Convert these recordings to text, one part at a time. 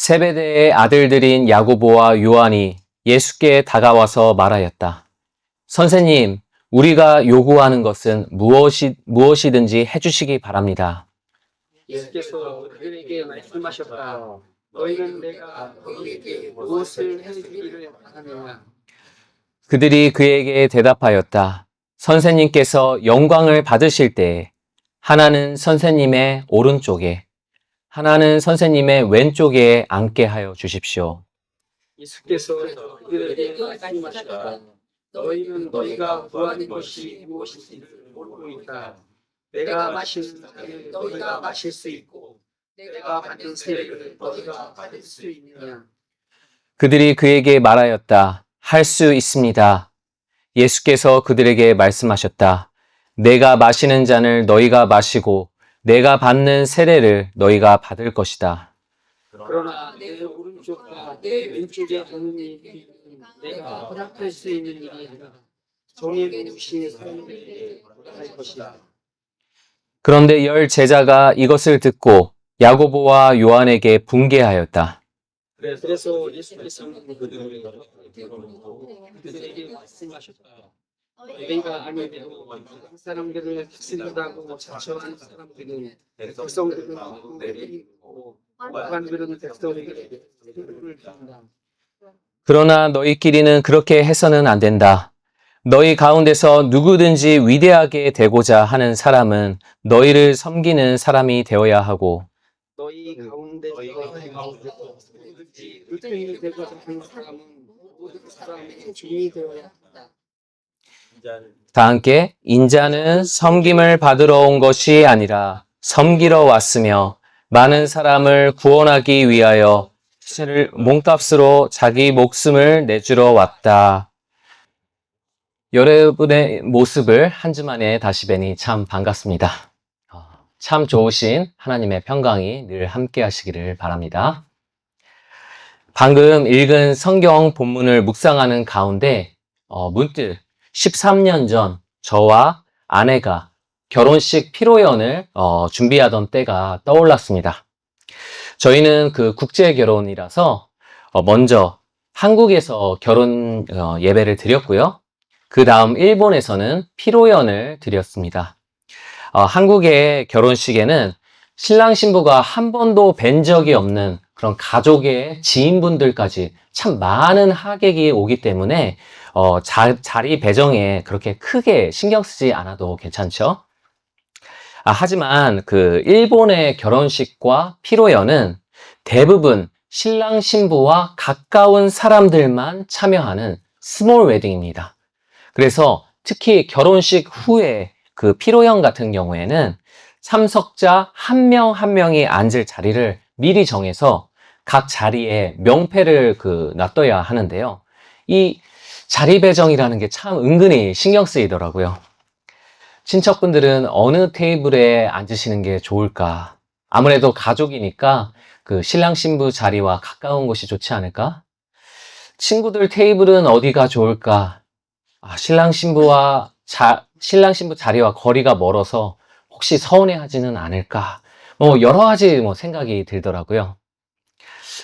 세베대의 아들들인 야고보와 요한이 예수께 다가와서 말하였다. 선생님, 우리가 요구하는 것은 무엇이든지 해주시기 바랍니다. 예수께서 그들에게 말씀하셨다. 너희는 내가 너희에게 무엇을 해주기를 바라느냐? 그들이 그에게 대답하였다. 선생님께서 영광을 받으실 때 하나는 선생님의 오른쪽에, 하나는 선생님의 왼쪽에 앉게 하여 주십시오. 예수께서 그들에게 말씀하셨다. 너희는 너희가 구하는 것이 무엇인지를 모르고 있다. 내가 마시는 잔을 너희가 마실 수 있고 내가 받는 세례를 너희가 받을 수 있느냐? 그들이 그에게 말하였다. 할 수 있습니다. 예수께서 그들에게 말씀하셨다. 내가 마시는 잔을 너희가 마시고 내가 받는 세례를 너희가 받을 것이다. 그러나 내 오른쪽과 내 왼쪽에 하는 일이 내가 허락할 수 있는 일이 아니라 종에게 주신 사람에게 할 것이다. 그런데 열 제자가 이것을 듣고 야고보와 요한에게 분개하였다. 그래서 예수께서는 그들에게 말씀하셨다. 너희가 아니면 한 사람들을 다스린다고 자처하는 사람들은 백성들은 때리고 관들은 백성에게 세금을 준다. 그러나 너희끼리는 그렇게 해서는 안 된다. 너희 가운데서 누구든지 위대하게 되고자 하는 사람은 너희를 섬기는 사람이 되어야 하고 너희 가운데서 누구든지 율동이 되고자 하는 사람은 모든 사람의 주인이 되어야 한다. 다 함께 인자는 섬김을 받으러 온 것이 아니라 섬기러 왔으며 많은 사람을 구원하기 위하여 몸값으로 자기 목숨을 내주러 왔다. 여러분의 모습을 한 주 만에 다시 뵈니 참 반갑습니다. 참 좋으신 하나님의 평강이 늘 함께 하시기를 바랍니다. 방금 읽은 성경 본문을 묵상하는 가운데 문득 13년 전 저와 아내가 결혼식 피로연을 준비하던 때가 떠올랐습니다. 저희는 그 국제 결혼이라서 먼저 한국에서 결혼 예배를 드렸고요. 그 다음 일본에서는 피로연을 드렸습니다. 한국의 결혼식에는 신랑 신부가 한 번도 뵌 적이 없는 그런 가족의 지인분들까지 참 많은 하객이 오기 때문에 자리 배정에 그렇게 크게 신경 쓰지 않아도 괜찮죠. 하지만 그 일본의 결혼식과 피로연은 대부분 신랑 신부와 가까운 사람들만 참여하는 스몰 웨딩입니다. 그래서 특히 결혼식 후에 그 피로연 같은 경우에는 참석자 한 명 한 명이 앉을 자리를 미리 정해서 각 자리에 명패를 놔둬야 하는데요. 이 자리 배정이라는 게 참 은근히 신경 쓰이더라고요. 친척분들은 어느 테이블에 앉으시는 게 좋을까? 아무래도 가족이니까 그 신랑 신부 자리와 가까운 곳이 좋지 않을까? 친구들 테이블은 어디가 좋을까? 신랑 신부 자리와 거리가 멀어서 혹시 서운해하지는 않을까? 여러 가지 생각이 들더라고요.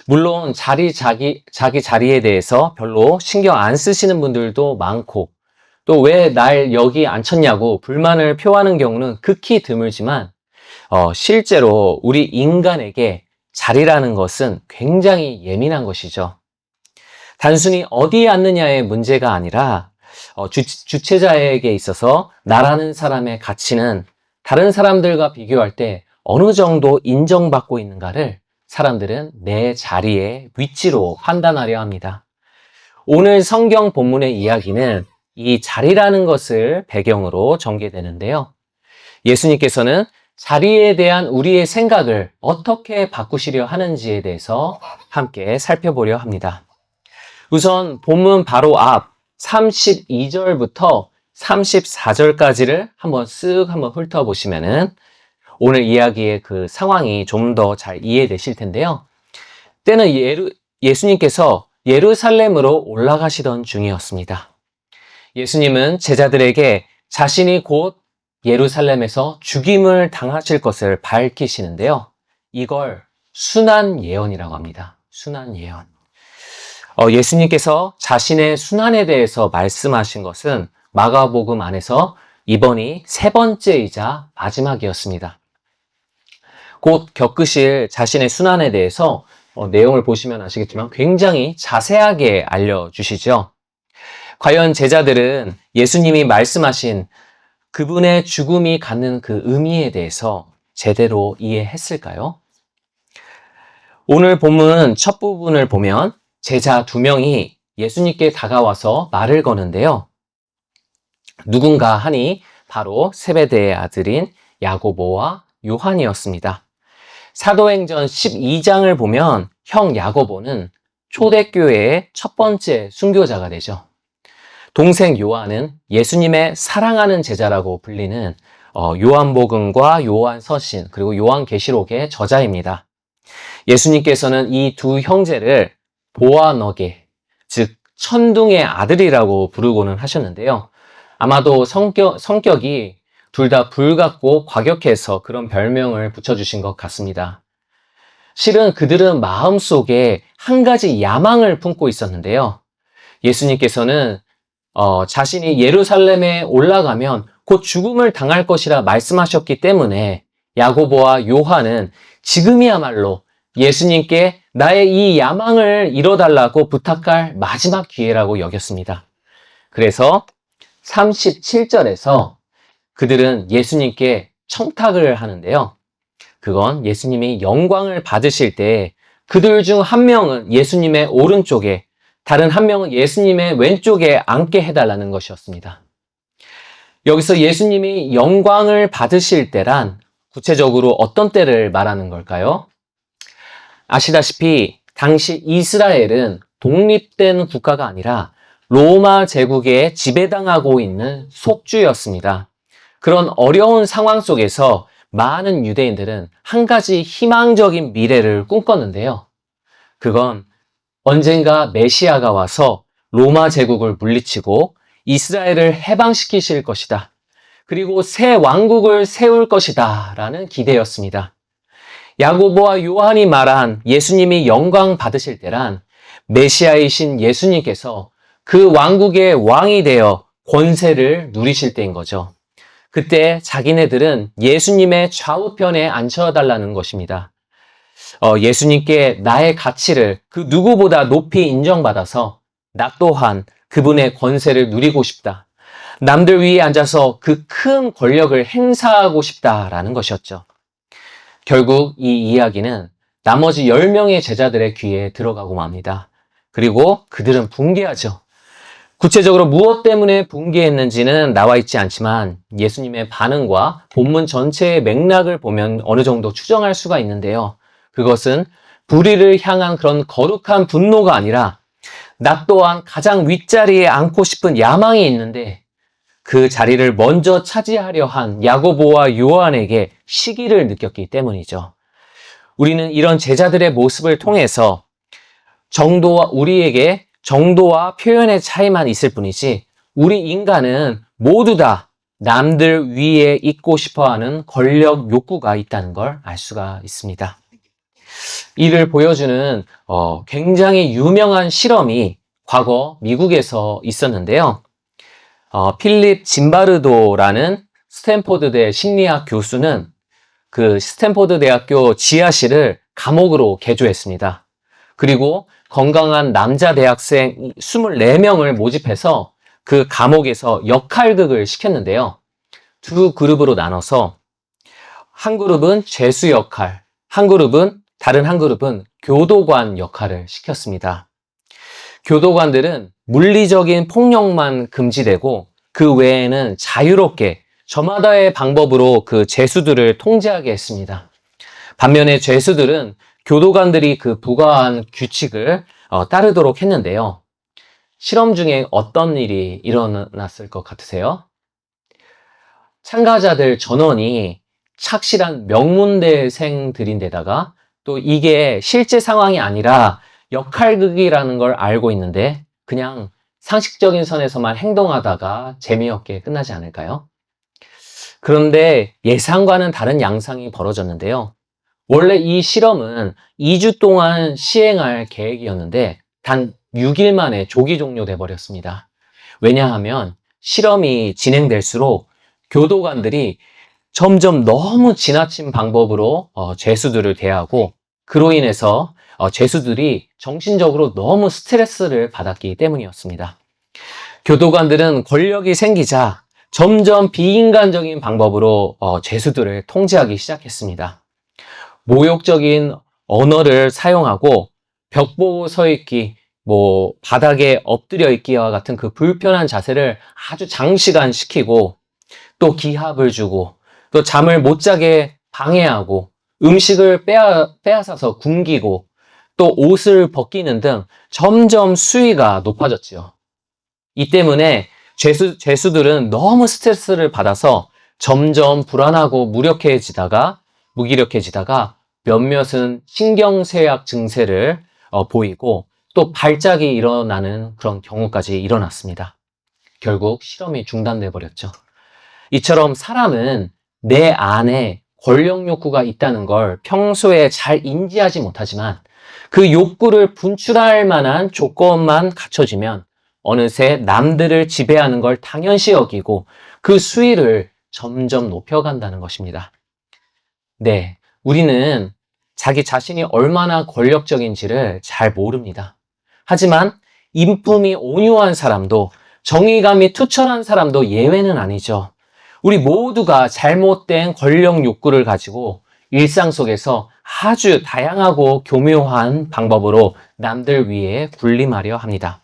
물론 자기 자리에 대해서 별로 신경 안 쓰시는 분들도 많고 또 왜 날 여기 앉혔냐고 불만을 표하는 경우는 극히 드물지만 실제로 우리 인간에게 자리라는 것은 굉장히 예민한 것이죠. 단순히 어디에 앉느냐의 문제가 아니라 주체자에게 있어서 나라는 사람의 가치는 다른 사람들과 비교할 때 어느 정도 인정받고 있는가를 사람들은 내 자리의 위치로 판단하려 합니다. 오늘 성경 본문의 이야기는 이 자리라는 것을 배경으로 전개되는데요. 예수님께서는 자리에 대한 우리의 생각을 어떻게 바꾸시려 하는지에 대해서 함께 살펴보려 합니다. 우선 본문 바로 앞 32절부터 34절까지를 한번 훑어보시면은 오늘 이야기의 그 상황이 좀 더 잘 이해되실 텐데요. 때는 예수님께서 예루살렘으로 올라가시던 중이었습니다. 예수님은 제자들에게 자신이 곧 예루살렘에서 죽임을 당하실 것을 밝히시는데요. 이걸 순환 예언이라고 합니다. 순환 예언. 예수님께서 자신의 순환에 대해서 말씀하신 것은 마가복음 안에서 이번이 세 번째이자 마지막이었습니다. 곧 겪으실 자신의 순환에 대해서 내용을 보시면 아시겠지만 굉장히 자세하게 알려주시죠. 과연 제자들은 예수님이 말씀하신 그분의 죽음이 갖는 그 의미에 대해서 제대로 이해했을까요? 오늘 본문 첫 부분을 보면 제자 2명이 예수님께 다가와서 말을 거는데요. 누군가 하니 바로 세베대의 아들인 야고보와 요한이었습니다. 사도행전 12장을 보면 형 야고보는 초대교회의 첫 번째 순교자가 되죠. 동생 요한은 예수님의 사랑하는 제자라고 불리는 요한복음과 요한서신 그리고 요한계시록의 저자입니다. 예수님께서는 이 두 형제를 보아너게, 즉 천둥의 아들이라고 부르고는 하셨는데요. 아마도 성격이 둘 다 불같고 과격해서 그런 별명을 붙여주신 것 같습니다. 실은 그들은 마음속에 한 가지 야망을 품고 있었는데요. 예수님께서는 자신이 예루살렘에 올라가면 곧 죽음을 당할 것이라 말씀하셨기 때문에 야고보와 요한은 지금이야말로 예수님께 나의 이 야망을 이뤄달라고 부탁할 마지막 기회라고 여겼습니다. 그래서 37절에서 그들은 예수님께 청탁을 하는데요. 그건 예수님이 영광을 받으실 때 그들 중 한 명은 예수님의 오른쪽에, 다른 한 명은 예수님의 왼쪽에 앉게 해달라는 것이었습니다. 여기서 예수님이 영광을 받으실 때란 구체적으로 어떤 때를 말하는 걸까요? 아시다시피 당시 이스라엘은 독립된 국가가 아니라 로마 제국에 지배당하고 있는 속주였습니다. 그런 어려운 상황 속에서 많은 유대인들은 한 가지 희망적인 미래를 꿈꿨는데요. 그건 언젠가 메시아가 와서 로마 제국을 물리치고 이스라엘을 해방시키실 것이다. 그리고 새 왕국을 세울 것이다. 라는 기대였습니다. 야고보와 요한이 말한 예수님이 영광 받으실 때란 메시아이신 예수님께서 그 왕국의 왕이 되어 권세를 누리실 때인 거죠. 그때 자기네들은 예수님의 좌우편에 앉혀달라는 것입니다. 예수님께 나의 가치를 그 누구보다 높이 인정받아서 나 또한 그분의 권세를 누리고 싶다. 남들 위에 앉아서 그 큰 권력을 행사하고 싶다라는 것이었죠. 결국 이 이야기는 나머지 10명의 제자들의 귀에 들어가고 맙니다. 그리고 그들은 붕괴하죠. 구체적으로 무엇 때문에 붕괴했는지는 나와 있지 않지만 예수님의 반응과 본문 전체의 맥락을 보면 어느 정도 추정할 수가 있는데요. 그것은 불의를 향한 그런 거룩한 분노가 아니라 나 또한 가장 윗자리에 앉고 싶은 야망이 있는데 그 자리를 먼저 차지하려 한 야고보와 요한에게 시기를 느꼈기 때문이죠. 우리는 이런 제자들의 모습을 통해서 우리에게 정도와 표현의 차이만 있을 뿐이지 우리 인간은 모두 다 남들 위에 있고 싶어하는 권력 욕구가 있다는 걸 알 수가 있습니다. 이를 보여주는 굉장히 유명한 실험이 과거 미국에서 있었는데요. 필립 짐바르도라는 스탠포드대 심리학 교수는 그 스탠포드 대학교 지하실을 감옥으로 개조했습니다. 그리고 건강한 남자 대학생 24명을 모집해서 그 감옥에서 역할극을 시켰는데요. 두 그룹으로 나눠서 한 그룹은 죄수 역할, 다른 한 그룹은 교도관 역할을 시켰습니다. 교도관들은 물리적인 폭력만 금지되고 그 외에는 자유롭게 저마다의 방법으로 그 죄수들을 통제하게 했습니다. 반면에 죄수들은 교도관들이 그 부과한 규칙을 따르도록 했는데요. 실험 중에 어떤 일이 일어났을 것 같으세요? 참가자들 전원이 착실한 명문대생들인데다가 또 이게 실제 상황이 아니라 역할극이라는 걸 알고 있는데 그냥 상식적인 선에서만 행동하다가 재미없게 끝나지 않을까요? 그런데 예상과는 다른 양상이 벌어졌는데요. 원래 이 실험은 2주 동안 시행할 계획이었는데 단 6일 만에 조기 종료돼 버렸습니다. 왜냐하면 실험이 진행될수록 교도관들이 점점 너무 지나친 방법으로 죄수들을 대하고 그로 인해서 죄수들이 정신적으로 너무 스트레스를 받았기 때문이었습니다. 교도관들은 권력이 생기자 점점 비인간적인 방법으로 죄수들을 통제하기 시작했습니다. 모욕적인 언어를 사용하고 벽 보고 서 있기, 바닥에 엎드려 있기와 같은 그 불편한 자세를 아주 장시간 시키고 또 기합을 주고 또 잠을 못 자게 방해하고 음식을 빼앗아서 굶기고 또 옷을 벗기는 등 점점 수위가 높아졌지요. 이 때문에 죄수들은 너무 스트레스를 받아서 점점 불안하고 무기력해지다가 몇몇은 신경쇠약 증세를 보이고 또 발작이 일어나는 그런 경우까지 일어났습니다. 결국 실험이 중단돼 버렸죠. 이처럼 사람은 내 안에 권력 욕구가 있다는 걸 평소에 잘 인지하지 못하지만 그 욕구를 분출할 만한 조건만 갖춰지면 어느새 남들을 지배하는 걸 당연시 여기고 그 수위를 점점 높여간다는 것입니다. 네, 우리는 자기 자신이 얼마나 권력적인지를 잘 모릅니다. 하지만 인품이 온유한 사람도 정의감이 투철한 사람도 예외는 아니죠. 우리 모두가 잘못된 권력 욕구를 가지고 일상 속에서 아주 다양하고 교묘한 방법으로 남들 위해 군림하려 합니다.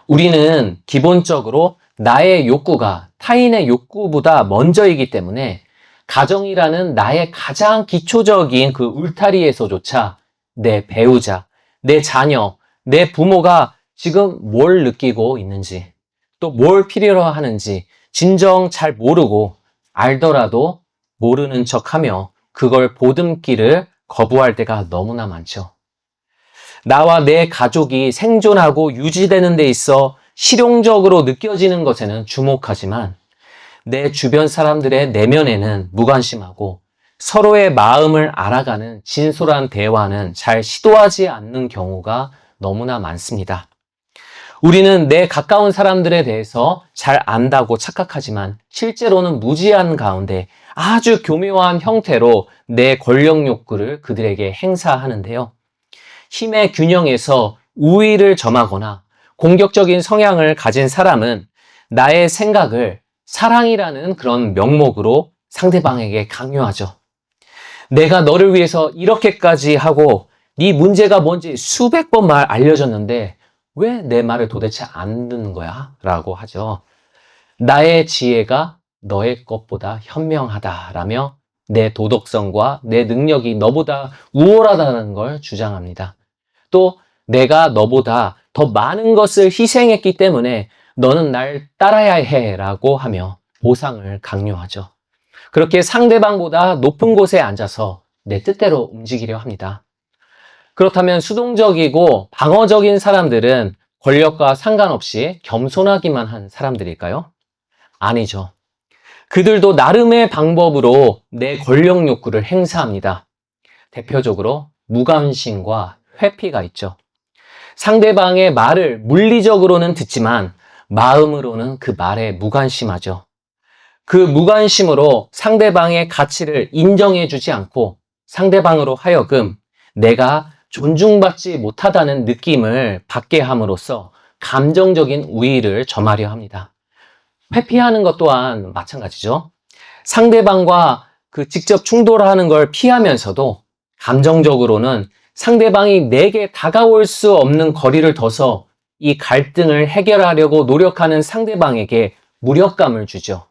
우리는 기본적으로 나의 욕구가 타인의 욕구보다 먼저이기 때문에 가정이라는 나의 가장 기초적인 그 울타리에서조차 내 배우자, 내 자녀, 내 부모가 지금 뭘 느끼고 있는지, 또 뭘 필요로 하는지 진정 잘 모르고 알더라도 모르는 척하며 그걸 보듬기를 거부할 때가 너무나 많죠. 나와 내 가족이 생존하고 유지되는 데 있어 실용적으로 느껴지는 것에는 주목하지만 내 주변 사람들의 내면에는 무관심하고 서로의 마음을 알아가는 진솔한 대화는 잘 시도하지 않는 경우가 너무나 많습니다. 우리는 내 가까운 사람들에 대해서 잘 안다고 착각하지만 실제로는 무지한 가운데 아주 교묘한 형태로 내 권력 욕구를 그들에게 행사하는데요. 힘의 균형에서 우위를 점하거나 공격적인 성향을 가진 사람은 나의 생각을 사랑이라는 그런 명목으로 상대방에게 강요하죠. 내가 너를 위해서 이렇게까지 하고 네 문제가 뭔지 수백 번 알려줬는데 왜 내 말을 도대체 안 듣는 거야? 라고 하죠. 나의 지혜가 너의 것보다 현명하다라며 내 도덕성과 내 능력이 너보다 우월하다는 걸 주장합니다. 또 내가 너보다 더 많은 것을 희생했기 때문에 너는 날 따라야 해라고 하며 보상을 강요하죠. 그렇게 상대방보다 높은 곳에 앉아서 내 뜻대로 움직이려 합니다. 그렇다면 수동적이고 방어적인 사람들은 권력과 상관없이 겸손하기만 한 사람들일까요? 아니죠. 그들도 나름의 방법으로 내 권력 욕구를 행사합니다. 대표적으로 무관심과 회피가 있죠. 상대방의 말을 물리적으로는 듣지만 마음으로는 그 말에 무관심하죠. 그 무관심으로 상대방의 가치를 인정해주지 않고 상대방으로 하여금 내가 존중받지 못하다는 느낌을 받게 함으로써 감정적인 우위를 점하려 합니다. 회피하는 것 또한 마찬가지죠. 상대방과 직접 충돌하는 걸 피하면서도 감정적으로는 상대방이 내게 다가올 수 없는 거리를 둬서 이 갈등을 해결하려고 노력하는 상대방에게 무력감을 주죠.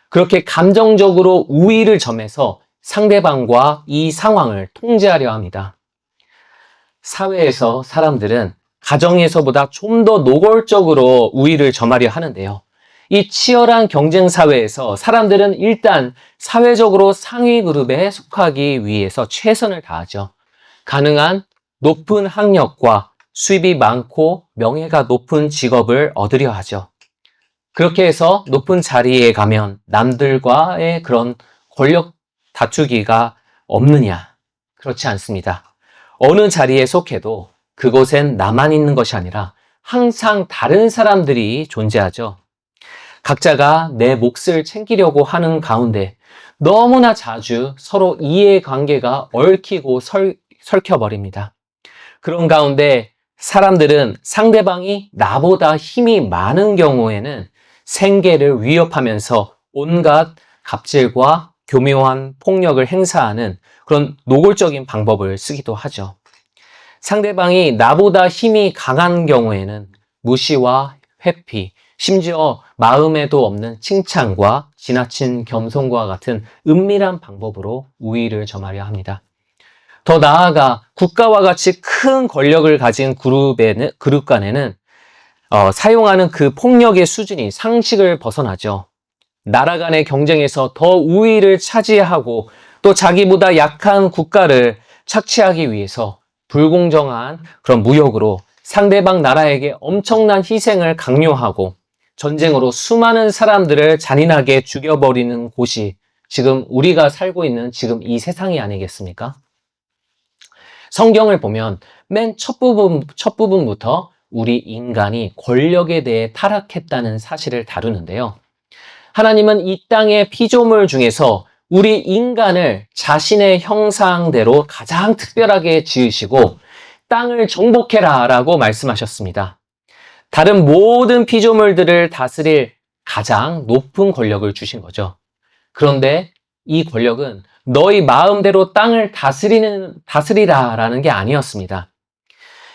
그렇게 감정적으로 우위를 점해서 상대방과 이 상황을 통제하려 합니다. 사회에서 사람들은 가정에서보다 좀 더 노골적으로 우위를 점하려 하는데요. 이 치열한 경쟁 사회에서 사람들은 일단 사회적으로 상위 그룹에 속하기 위해서 최선을 다하죠. 가능한 높은 학력과 수입이 많고 명예가 높은 직업을 얻으려 하죠. 그렇게 해서 높은 자리에 가면 남들과의 그런 권력 다투기가 없느냐? 그렇지 않습니다. 어느 자리에 속해도 그곳엔 나만 있는 것이 아니라 항상 다른 사람들이 존재하죠. 각자가 내 몫을 챙기려고 하는 가운데 너무나 자주 서로 이해관계가 얽히고 설켜버립니다. 그런 가운데 사람들은 상대방이 나보다 힘이 많은 경우에는 생계를 위협하면서 온갖 갑질과 교묘한 폭력을 행사하는 그런 노골적인 방법을 쓰기도 하죠. 상대방이 나보다 힘이 강한 경우에는 무시와 회피, 심지어 마음에도 없는 칭찬과 지나친 겸손과 같은 은밀한 방법으로 우위를 점하려 합니다. 더 나아가 국가와 같이 큰 권력을 가진 그룹 간에는 사용하는 그 폭력의 수준이 상식을 벗어나죠. 나라 간의 경쟁에서 더 우위를 차지하고 또 자기보다 약한 국가를 착취하기 위해서 불공정한 그런 무역으로 상대방 나라에게 엄청난 희생을 강요하고 전쟁으로 수많은 사람들을 잔인하게 죽여버리는 곳이 지금 우리가 살고 있는 지금 이 세상이 아니겠습니까? 성경을 보면 맨 첫 부분부터 우리 인간이 권력에 대해 타락했다는 사실을 다루는데요. 하나님은 이 땅의 피조물 중에서 우리 인간을 자신의 형상대로 가장 특별하게 지으시고 땅을 정복해라 라고 말씀하셨습니다. 다른 모든 피조물들을 다스릴 가장 높은 권력을 주신 거죠. 그런데 이 권력은 너희 마음대로 땅을 다스리라라는 게 아니었습니다.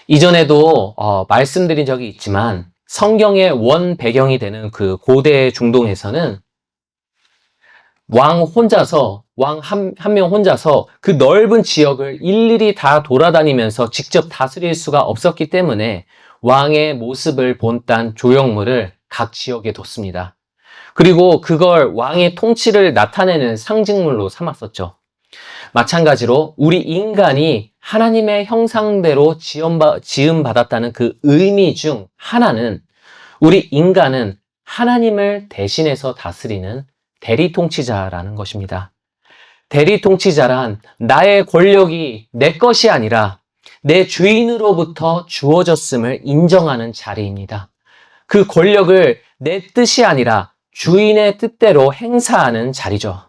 이전에도 말씀드린 적이 있지만 성경의 원 배경이 되는 그 고대 중동에서는 왕 한 명 혼자서 그 넓은 지역을 일일이 다 돌아다니면서 직접 다스릴 수가 없었기 때문에 왕의 모습을 본딴 조형물을 각 지역에 뒀습니다. 그리고 그걸 왕의 통치를 나타내는 상징물로 삼았었죠. 마찬가지로 우리 인간이 하나님의 형상대로 지음받았다는 그 의미 중 하나는 우리 인간은 하나님을 대신해서 다스리는 대리통치자라는 것입니다. 대리통치자란 나의 권력이 내 것이 아니라 내 주인으로부터 주어졌음을 인정하는 자리입니다. 그 권력을 내 뜻이 아니라 주인의 뜻대로 행사하는 자리죠.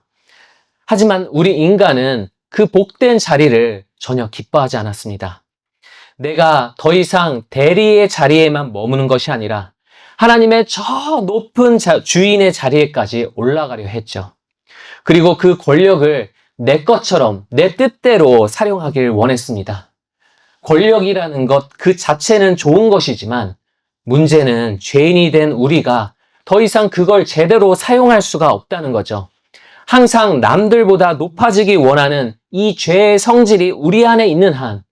하지만 우리 인간은 그 복된 자리를 전혀 기뻐하지 않았습니다. 내가 더 이상 대리의 자리에만 머무는 것이 아니라 하나님의 저 높은 주인의 자리에까지 올라가려 했죠. 그리고 그 권력을 내 것처럼 내 뜻대로 사용하길 원했습니다. 권력이라는 것 그 자체는 좋은 것이지만 문제는 죄인이 된 우리가 더 이상 그걸 제대로 사용할 수가 없다는 거죠. 항상 남들보다 높아지기 원하는 이 죄의 성질이 우리 안에 있는 한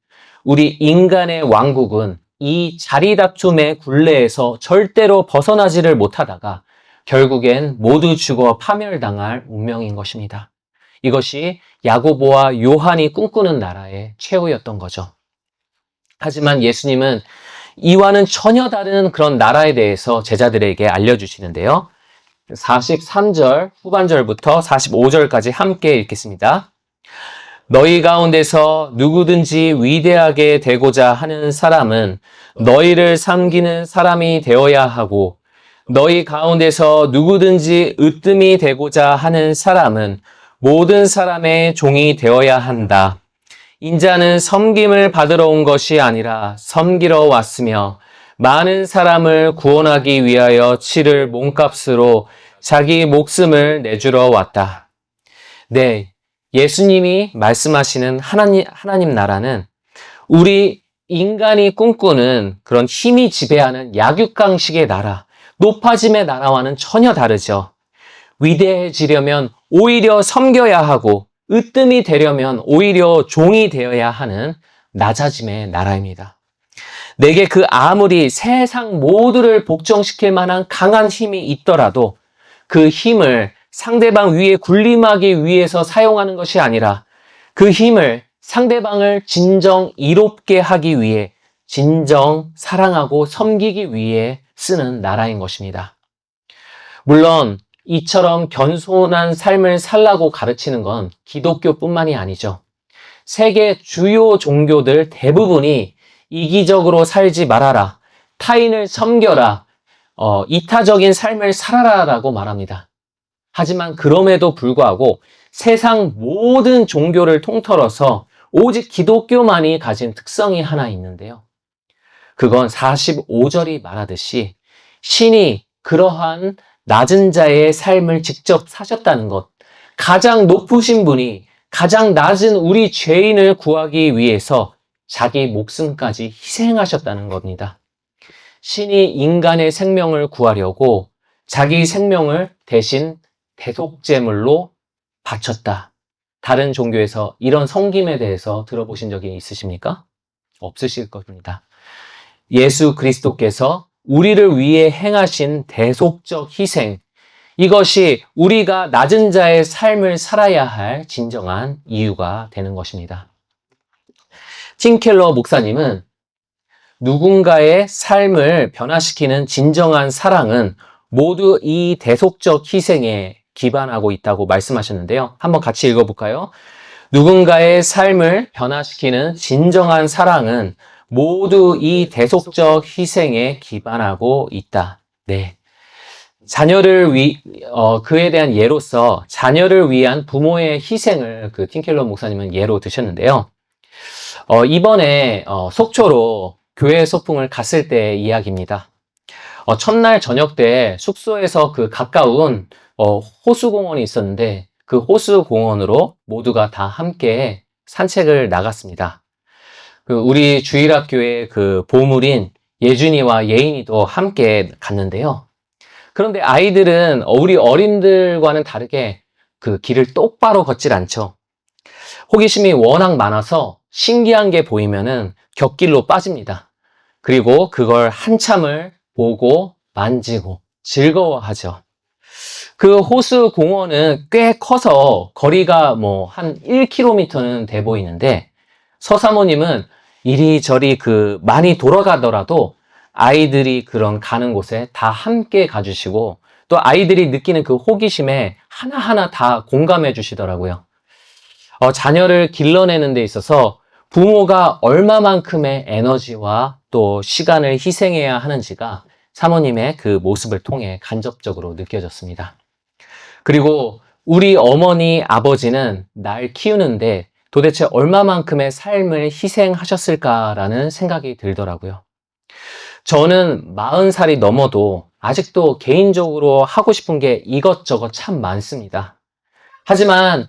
우리 인간의 왕국은 이 자리다툼의 굴레에서 절대로 벗어나지를 못하다가 결국엔 모두 죽어 파멸당할 운명인 것입니다. 이것이 야고보와 요한이 꿈꾸는 나라의 최후였던 거죠. 하지만 예수님은 이와는 전혀 다른 그런 나라에 대해서 제자들에게 알려주시는데요. 43절 후반절부터 45절까지 함께 읽겠습니다. 너희 가운데서 누구든지 위대하게 되고자 하는 사람은 너희를 섬기는 사람이 되어야 하고 너희 가운데서 누구든지 으뜸이 되고자 하는 사람은 모든 사람의 종이 되어야 한다. 인자는 섬김을 받으러 온 것이 아니라 섬기러 왔으며 많은 사람을 구원하기 위하여 치를 몸값으로 자기 목숨을 내주러 왔다. 네, 예수님이 말씀하시는 하나님 나라는 우리 인간이 꿈꾸는 그런 힘이 지배하는 약육강식의 나라, 높아짐의 나라와는 전혀 다르죠. 위대해지려면 오히려 섬겨야 하고 으뜸이 되려면 오히려 종이 되어야 하는 낮아짐의 나라입니다. 내게 그 아무리 세상 모두를 복종시킬 만한 강한 힘이 있더라도 그 힘을 상대방 위에 군림하기 위해서 사용하는 것이 아니라 그 힘을 상대방을 진정 이롭게 하기 위해 진정 사랑하고 섬기기 위해 쓰는 나라인 것입니다. 물론 이처럼 겸손한 삶을 살라고 가르치는 건 기독교뿐만이 아니죠. 세계 주요 종교들 대부분이 이기적으로 살지 말아라, 타인을 섬겨라, 이타적인 삶을 살아라라고 말합니다. 하지만 그럼에도 불구하고 세상 모든 종교를 통틀어서 오직 기독교만이 가진 특성이 하나 있는데요. 그건 45절이 말하듯이 신이 그러한 낮은 자의 삶을 직접 사셨다는 것, 가장 높으신 분이 가장 낮은 우리 죄인을 구하기 위해서 자기 목숨까지 희생하셨다는 겁니다. 신이 인간의 생명을 구하려고 자기 생명을 대신 대속제물로 바쳤다. 다른 종교에서 이런 섬김에 대해서 들어보신 적이 있으십니까? 없으실 겁니다. 예수 그리스도께서 우리를 위해 행하신 대속적 희생, 이것이 우리가 낮은 자의 삶을 살아야 할 진정한 이유가 되는 것입니다. 팀 켈러 목사님은 누군가의 삶을 변화시키는 진정한 사랑은 모두 이 대속적 희생에 기반하고 있다고 말씀하셨는데요. 한번 같이 읽어볼까요? 누군가의 삶을 변화시키는 진정한 사랑은 모두 이 대속적 희생에 기반하고 있다. 네. 그에 대한 예로서 자녀를 위한 부모의 희생을 팀 켈러 목사님은 예로 드셨는데요. 이번에 속초로 교회 소풍을 갔을 때의 이야기입니다. 첫날 저녁 때 숙소에서 가까운 호수공원이 있었는데 그 호수공원으로 모두가 다 함께 산책을 나갔습니다. 우리 주일학교의 보물인 예준이와 예인이도 함께 갔는데요. 그런데 아이들은 우리 어린들과는 다르게 그 길을 똑바로 걷질 않죠. 호기심이 워낙 많아서 신기한 게 보이면은 곁길로 빠집니다. 그리고 그걸 한참을 보고 만지고 즐거워하죠. 그 호수 공원은 꽤 커서 거리가 한 1km는 돼 보이는데 서사모님은 이리저리 많이 돌아가더라도 아이들이 그런 가는 곳에 다 함께 가주시고 또 아이들이 느끼는 그 호기심에 하나하나 다 공감해 주시더라고요. 자녀를 길러내는 데 있어서 부모가 얼마만큼의 에너지와 또 시간을 희생해야 하는지가 사모님의 그 모습을 통해 간접적으로 느껴졌습니다. 그리고 우리 어머니, 아버지는 날 키우는데 도대체 얼마만큼의 삶을 희생하셨을까라는 생각이 들더라고요. 저는 40살이 넘어도 아직도 개인적으로 하고 싶은 게 이것저것 참 많습니다. 하지만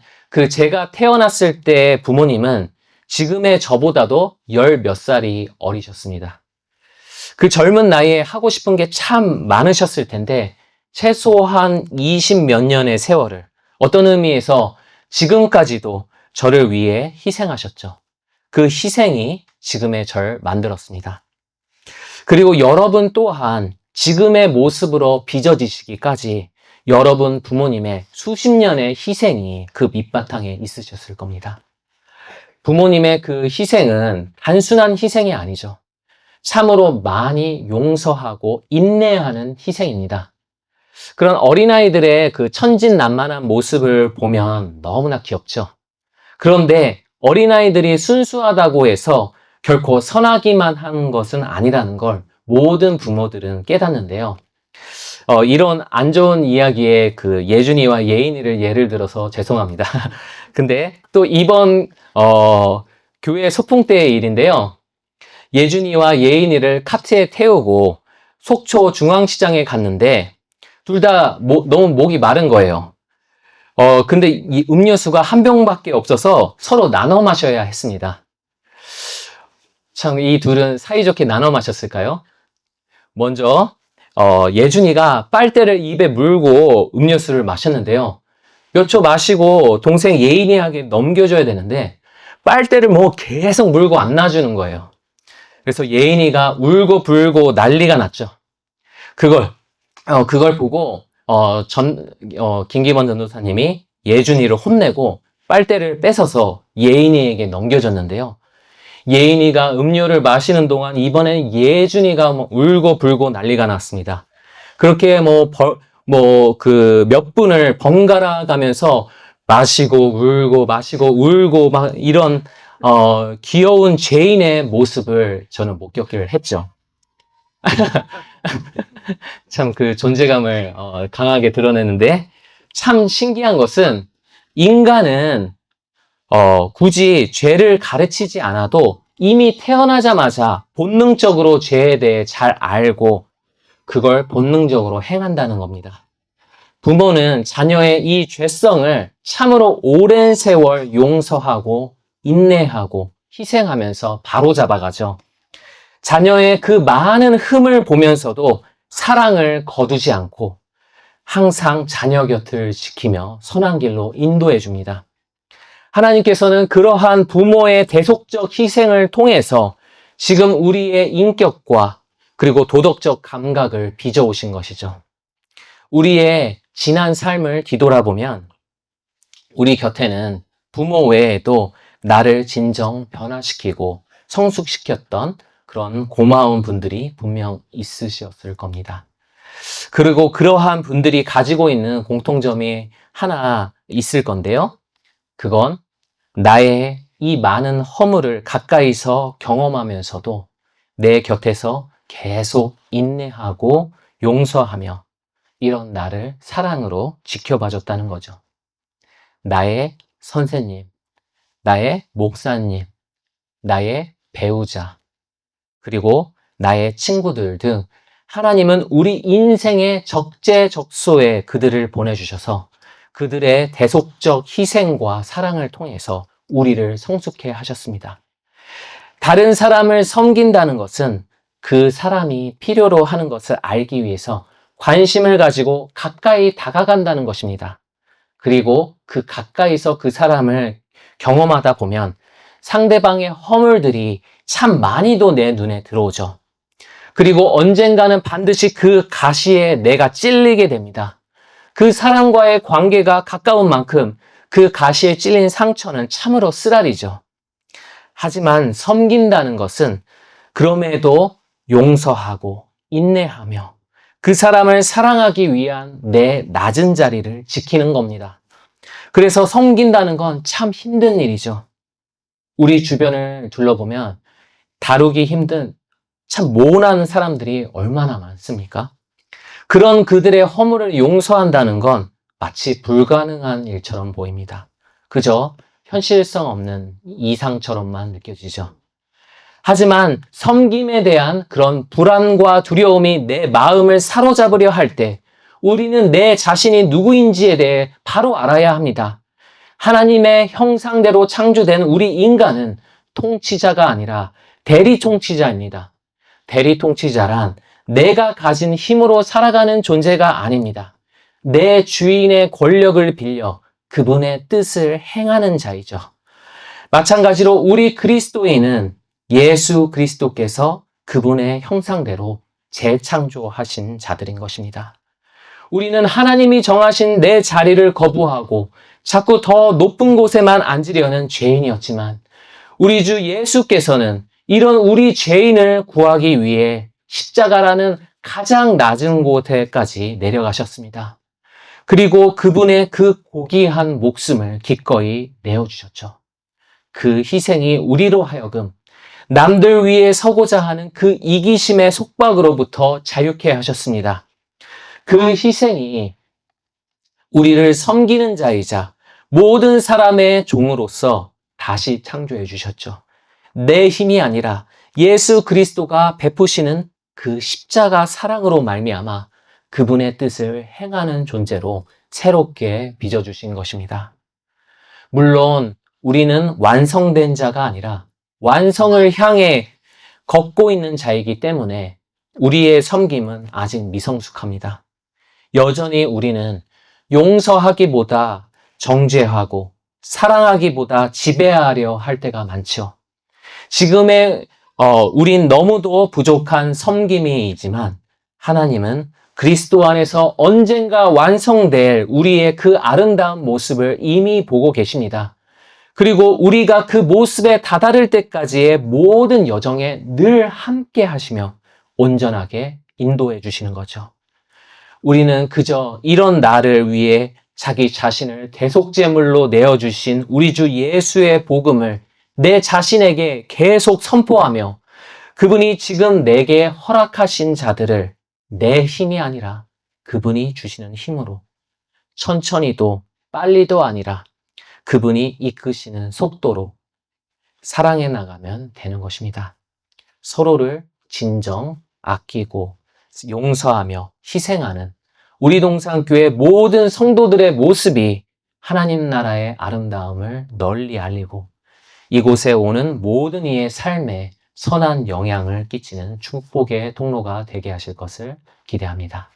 제가 태어났을 때 부모님은 지금의 저보다도 10몇 살이 어리셨습니다. 그 젊은 나이에 하고 싶은 게 참 많으셨을 텐데 최소한 20몇 년의 세월을 어떤 의미에서 지금까지도 저를 위해 희생하셨죠. 그 희생이 지금의 절 만들었습니다. 그리고 여러분 또한 지금의 모습으로 빚어지시기까지 여러분 부모님의 수십 년의 희생이 그 밑바탕에 있으셨을 겁니다. 부모님의 그 희생은 단순한 희생이 아니죠. 참으로 많이 용서하고 인내하는 희생입니다. 그런 어린아이들의 그 천진난만한 모습을 보면 너무나 귀엽죠. 그런데 어린아이들이 순수하다고 해서 결코 선하기만 한 것은 아니라는 걸 모든 부모들은 깨닫는데요. 이런 안 좋은 이야기에 예준이와 예인이를 예를 들어서 죄송합니다. 근데 또 이번 교회 소풍 때의 일인데요. 예준이와 예인이를 카트에 태우고 속초 중앙시장에 갔는데 둘 다 너무 목이 마른 거예요. 근데 이 음료수가 한 병밖에 없어서 서로 나눠 마셔야 했습니다. 참, 이 둘은 사이좋게 나눠 마셨을까요? 먼저, 예준이가 빨대를 입에 물고 음료수를 마셨는데요. 몇 초 마시고 동생 예인이에게 넘겨줘야 되는데, 빨대를 계속 물고 안 놔주는 거예요. 그래서 예인이가 울고 불고 난리가 났죠. 그걸 보고, 김기범 전도사님이 예준이를 혼내고 빨대를 뺏어서 예인이에게 넘겨줬는데요. 예인이가 음료를 마시는 동안 이번엔 예준이가 울고 불고 난리가 났습니다. 그렇게 몇 분을 번갈아 가면서 마시고 울고 막 이런 귀여운 죄인의 모습을 저는 목격을 했죠. 참 그 존재감을 강하게 드러내는데 참 신기한 것은 인간은 굳이 죄를 가르치지 않아도 이미 태어나자마자 본능적으로 죄에 대해 잘 알고 그걸 본능적으로 행한다는 겁니다. 부모는 자녀의 이 죄성을 참으로 오랜 세월 용서하고 인내하고 희생하면서 바로잡아가죠. 자녀의 그 많은 흠을 보면서도 사랑을 거두지 않고 항상 자녀 곁을 지키며 선한 길로 인도해 줍니다. 하나님께서는 그러한 부모의 대속적 희생을 통해서 지금 우리의 인격과 그리고 도덕적 감각을 빚어오신 것이죠. 우리의 지난 삶을 뒤돌아보면 우리 곁에는 부모 외에도 나를 진정 변화시키고 성숙시켰던 그런 고마운 분들이 분명 있으셨을 겁니다. 그리고 그러한 분들이 가지고 있는 공통점이 하나 있을 건데요. 그건 나의 이 많은 허물을 가까이서 경험하면서도 내 곁에서 계속 인내하고 용서하며 이런 나를 사랑으로 지켜봐줬다는 거죠. 나의 선생님, 나의 목사님, 나의 배우자, 그리고 나의 친구들 등 하나님은 우리 인생의 적재적소에 그들을 보내주셔서 그들의 대속적 희생과 사랑을 통해서 우리를 성숙해 하셨습니다. 다른 사람을 섬긴다는 것은 그 사람이 필요로 하는 것을 알기 위해서 관심을 가지고 가까이 다가간다는 것입니다. 그리고 그 가까이서 그 사람을 경험하다 보면 상대방의 허물들이 참 많이도 내 눈에 들어오죠. 그리고 언젠가는 반드시 그 가시에 내가 찔리게 됩니다. 그 사람과의 관계가 가까운 만큼 그 가시에 찔린 상처는 참으로 쓰라리죠. 하지만 섬긴다는 것은 그럼에도 용서하고 인내하며 그 사람을 사랑하기 위한 내 낮은 자리를 지키는 겁니다. 그래서 섬긴다는 건 참 힘든 일이죠. 우리 주변을 둘러보면 다루기 힘든 참 모난 사람들이 얼마나 많습니까? 그런 그들의 허물을 용서한다는 건 마치 불가능한 일처럼 보입니다. 그저 현실성 없는 이상처럼만 느껴지죠. 하지만 섬김에 대한 그런 불안과 두려움이 내 마음을 사로잡으려 할 때 우리는 내 자신이 누구인지에 대해 바로 알아야 합니다. 하나님의 형상대로 창조된 우리 인간은 통치자가 아니라 대리 통치자입니다. 대리 통치자란 내가 가진 힘으로 살아가는 존재가 아닙니다. 내 주인의 권력을 빌려 그분의 뜻을 행하는 자이죠. 마찬가지로 우리 그리스도인은 예수 그리스도께서 그분의 형상대로 재창조하신 자들인 것입니다. 우리는 하나님이 정하신 내 자리를 거부하고 자꾸 더 높은 곳에만 앉으려는 죄인이었지만 우리 주 예수께서는 이런 우리 죄인을 구하기 위해 십자가라는 가장 낮은 곳에까지 내려가셨습니다. 그리고 그분의 그 고귀한 목숨을 기꺼이 내어주셨죠. 그 희생이 우리로 하여금 남들 위에 서고자 하는 그 이기심의 속박으로부터 자유케 하셨습니다. 그 희생이 우리를 섬기는 자이자 모든 사람의 종으로서 다시 창조해 주셨죠. 내 힘이 아니라 예수 그리스도가 베푸시는 그 십자가 사랑으로 말미암아 그분의 뜻을 행하는 존재로 새롭게 빚어주신 것입니다. 물론 우리는 완성된 자가 아니라 완성을 향해 걷고 있는 자이기 때문에 우리의 섬김은 아직 미성숙합니다. 여전히 우리는 용서하기보다 정죄하고 사랑하기보다 지배하려 할 때가 많죠. 지금의 우린 너무도 부족한 섬김이지만 하나님은 그리스도 안에서 언젠가 완성될 우리의 그 아름다운 모습을 이미 보고 계십니다. 그리고 우리가 그 모습에 다다를 때까지의 모든 여정에 늘 함께 하시며 온전하게 인도해 주시는 거죠. 우리는 그저 이런 나를 위해 자기 자신을 대속제물로 내어주신 우리 주 예수의 복음을 내 자신에게 계속 선포하며 그분이 지금 내게 허락하신 자들을 내 힘이 아니라 그분이 주시는 힘으로 천천히도 빨리도 아니라 그분이 이끄시는 속도로 사랑해 나가면 되는 것입니다. 서로를 진정, 아끼고 용서하며 희생하는 우리 동산교회 모든 성도들의 모습이 하나님 나라의 아름다움을 널리 알리고 이곳에 오는 모든 이의 삶에 선한 영향을 끼치는 축복의 통로가 되게 하실 것을 기대합니다.